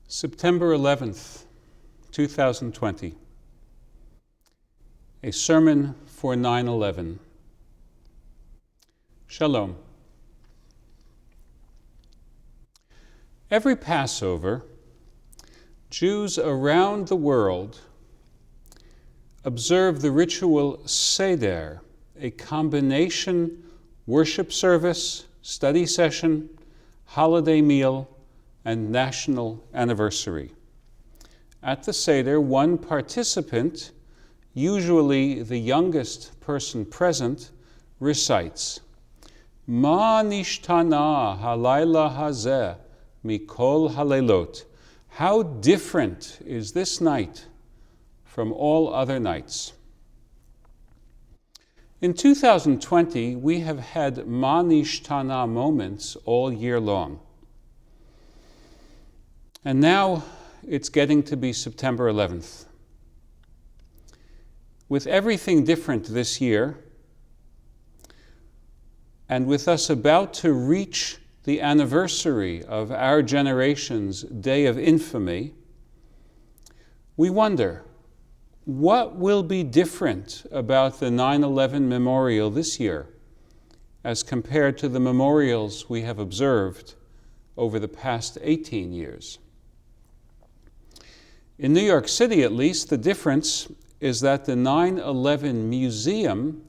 September 11th, 2020. A sermon for 9/11. Shalom. Every Passover, Jews around the world observe the ritual Seder, a combination worship service, study session, holiday meal, and national anniversary. At the Seder, one participant, usually the youngest person present, recites, Ma nishtana halayla hazeh mikol halaylot. How different is this night from all other nights. In 2020, we have had Ma nishtana moments all year long. And now it's getting to be September 11th. With everything different this year, and with us about to reach the anniversary of our generation's day of infamy, we wonder, what will be different about the 9/11 memorial this year as compared to the memorials we have observed over the past 18 years? In New York City, at least, the difference is that the 9/11 Museum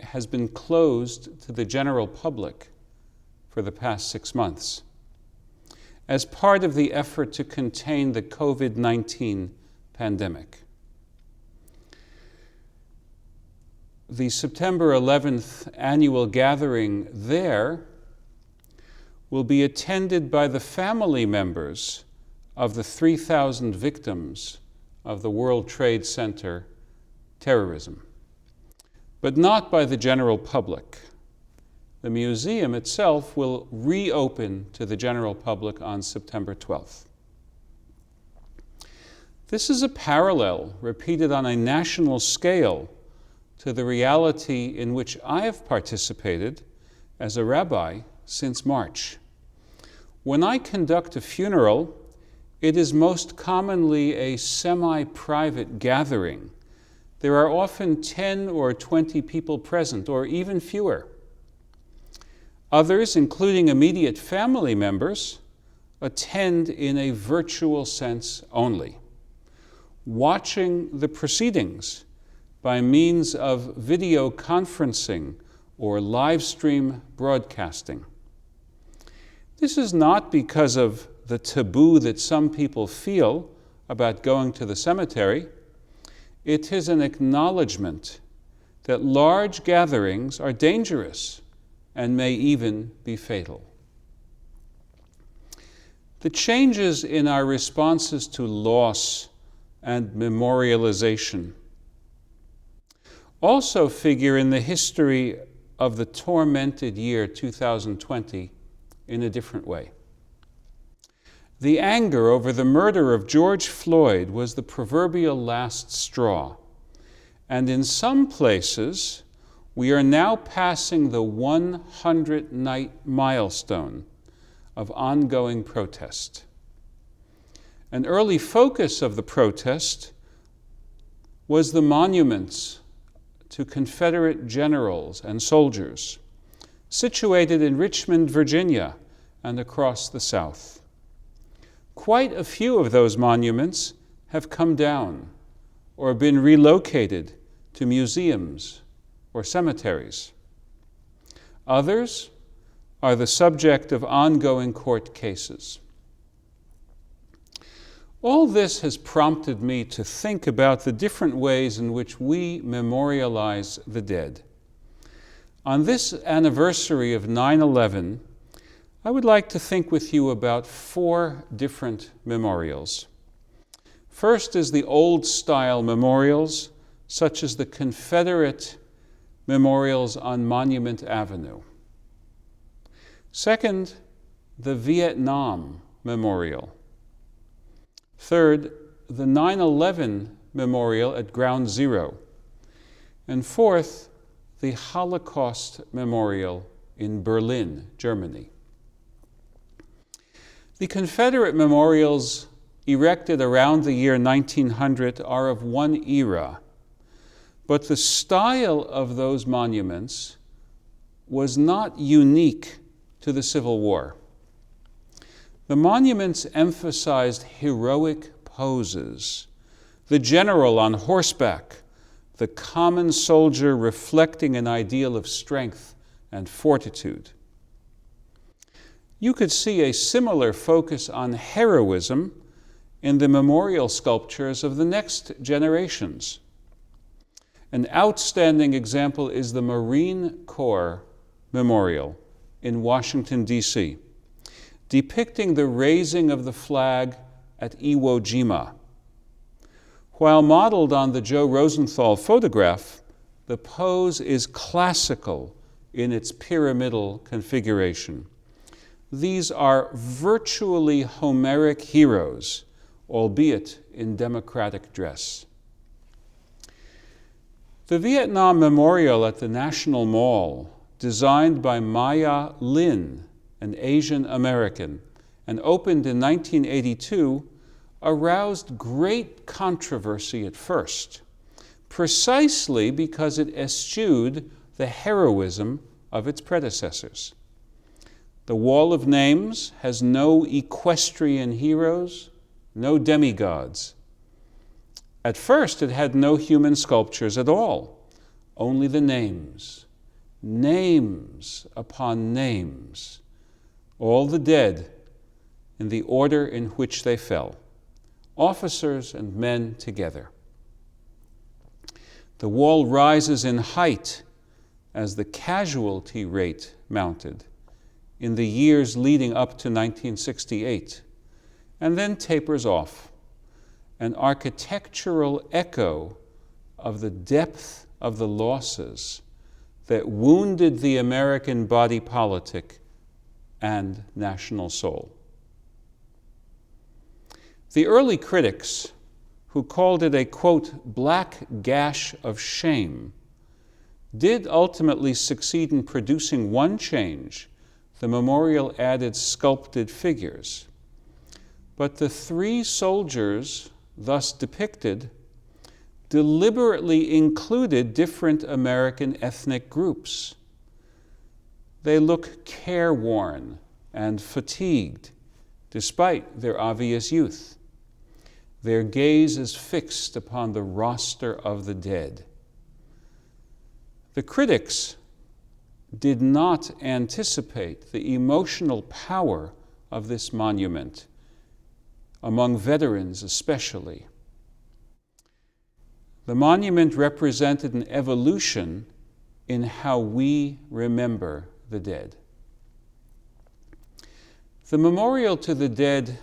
has been closed to the general public for the past 6 months as part of the effort to contain the COVID-19 pandemic. The September 11th annual gathering there will be attended by the family members of the 3,000 victims of the World Trade Center terrorism, but not by the general public. The museum itself will reopen to the general public on September 12th. This is a parallel repeated on a national scale to the reality in which I have participated as a rabbi since March. When I conduct a funeral, it is most commonly a semi-private gathering. There are often 10 or 20 people present, or even fewer. Others, including immediate family members, attend in a virtual sense only, watching the proceedings by means of video conferencing or live stream broadcasting. This is not because of the taboo that some people feel about going to the cemetery. It is an acknowledgement that large gatherings are dangerous and may even be fatal. The changes in our responses to loss and memorialization also figure in the history of the tormented year 2020 in a different way. The anger over the murder of George Floyd was the proverbial last straw, and in some places, we are now passing the 100-night milestone of ongoing protest. An early focus of the protest was the monuments to Confederate generals and soldiers, situated in Richmond, Virginia, and across the South. Quite a few of those monuments have come down or been relocated to museums or cemeteries. Others are the subject of ongoing court cases. All this has prompted me to think about the different ways in which we memorialize the dead. On this anniversary of 9/11, I would like to think with you about 4 different memorials. First is the old-style memorials, such as the Confederate memorials on Monument Avenue. Second, the Vietnam Memorial. Third, the 9/11 Memorial at Ground Zero. And fourth, the Holocaust Memorial in Berlin, Germany. The Confederate memorials erected around the year 1900 are of one era, but the style of those monuments was not unique to the Civil War. The monuments emphasized heroic poses, the general on horseback, the common soldier reflecting an ideal of strength and fortitude. You could see a similar focus on heroism in the memorial sculptures of the next generations. An outstanding example is the Marine Corps Memorial in Washington, D.C., depicting the raising of the flag at Iwo Jima. While modeled on the Joe Rosenthal photograph, the pose is classical in its pyramidal configuration. These are virtually Homeric heroes, albeit in democratic dress. The Vietnam Memorial at the National Mall, designed by Maya Lin, an Asian American, and opened in 1982, aroused great controversy at first, precisely because it eschewed the heroism of its predecessors. The Wall of Names has no equestrian heroes, no demigods. At first, it had no human sculptures at all, only the names, names upon names, all the dead in the order in which they fell, officers and men together. The wall rises in height as the casualty rate mounted in the years leading up to 1968, and then tapers off, an architectural echo of the depth of the losses that wounded the American body politic and national soul. The early critics, who called it a, quote, black gash of shame, did ultimately succeed in producing one change. The memorial added sculpted figures. But the three soldiers thus depicted deliberately included different American ethnic groups. They look careworn and fatigued, despite their obvious youth. Their gaze is fixed upon the roster of the dead. The critics did not anticipate the emotional power of this monument, among veterans especially. The monument represented an evolution in how we remember the dead. The memorial to the dead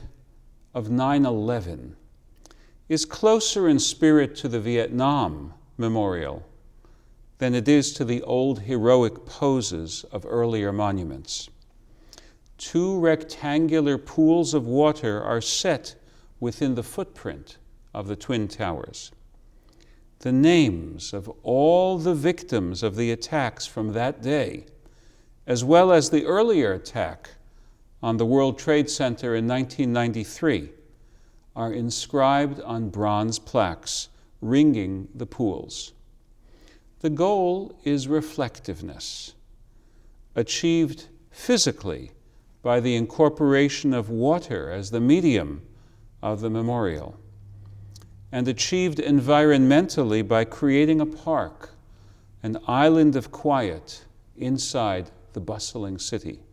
of 9/11 is closer in spirit to the Vietnam Memorial than it is to the old heroic poses of earlier monuments. Two rectangular pools of water are set within the footprint of the Twin Towers. The names of all the victims of the attacks from that day, as well as the earlier attack on the World Trade Center in 1993, are inscribed on bronze plaques ringing the pools. The goal is reflectiveness, achieved physically by the incorporation of water as the medium of the memorial, and achieved environmentally by creating a park, an island of quiet inside the bustling city.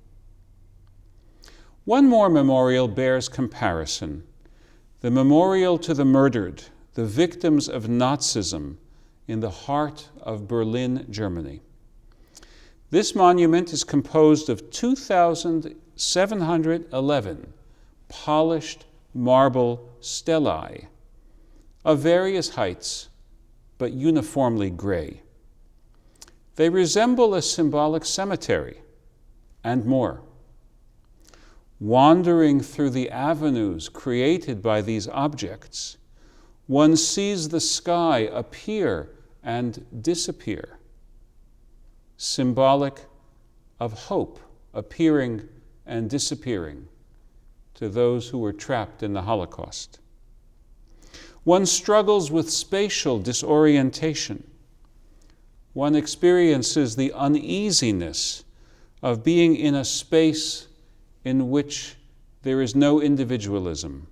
One more memorial bears comparison: the memorial to the murdered, the victims of Nazism in the heart of Berlin, Germany. This monument is composed of 2,711 polished marble stelae of various heights, but uniformly gray. They resemble a symbolic cemetery and more. Wandering through the avenues created by these objects, one sees the sky appear and disappear, symbolic of hope appearing and disappearing, to those who were trapped in the Holocaust. One struggles with spatial disorientation. One experiences the uneasiness of being in a space in which there is no individualism,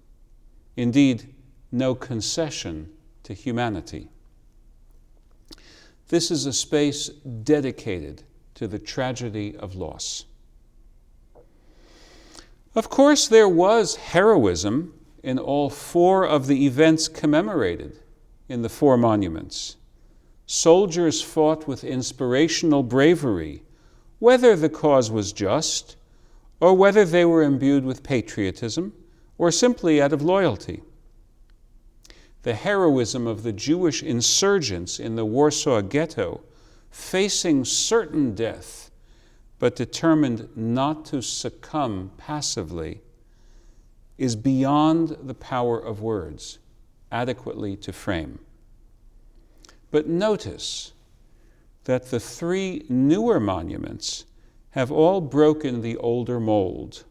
indeed, no concession to humanity. This is a space dedicated to the tragedy of loss. Of course, there was heroism in all 4 of the events commemorated in the 4 monuments. Soldiers fought with inspirational bravery, whether the cause was just, or whether they were imbued with patriotism, or simply out of loyalty. The heroism of the Jewish insurgents in the Warsaw Ghetto, facing certain death, but determined not to succumb passively, is beyond the power of words adequately to frame. But notice that the 3 newer monuments have all broken the older mold,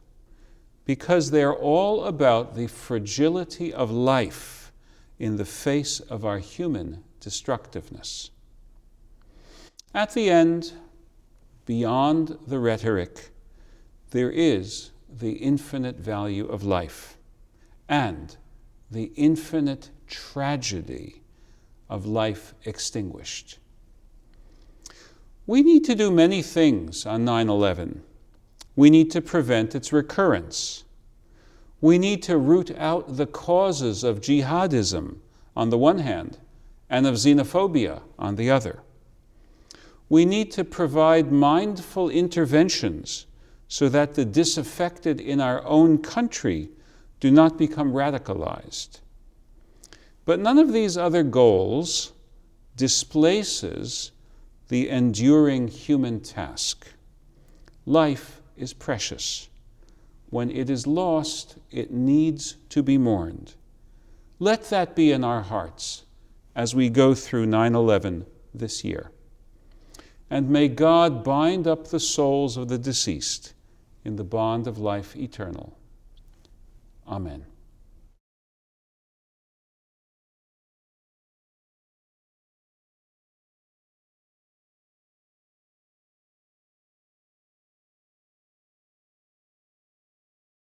because they're all about the fragility of life in the face of our human destructiveness. At the end, beyond the rhetoric, there is the infinite value of life and the infinite tragedy of life extinguished. We need to do many things on 9/11. We need to prevent its recurrence. We need to root out the causes of jihadism on the one hand and of xenophobia on the other. We need to provide mindful interventions so that the disaffected in our own country do not become radicalized. But none of these other goals displaces the enduring human task. Life is precious. When it is lost, it needs to be mourned. Let that be in our hearts as we go through 9/11 this year. And may God bind up the souls of the deceased in the bond of life eternal. Amen.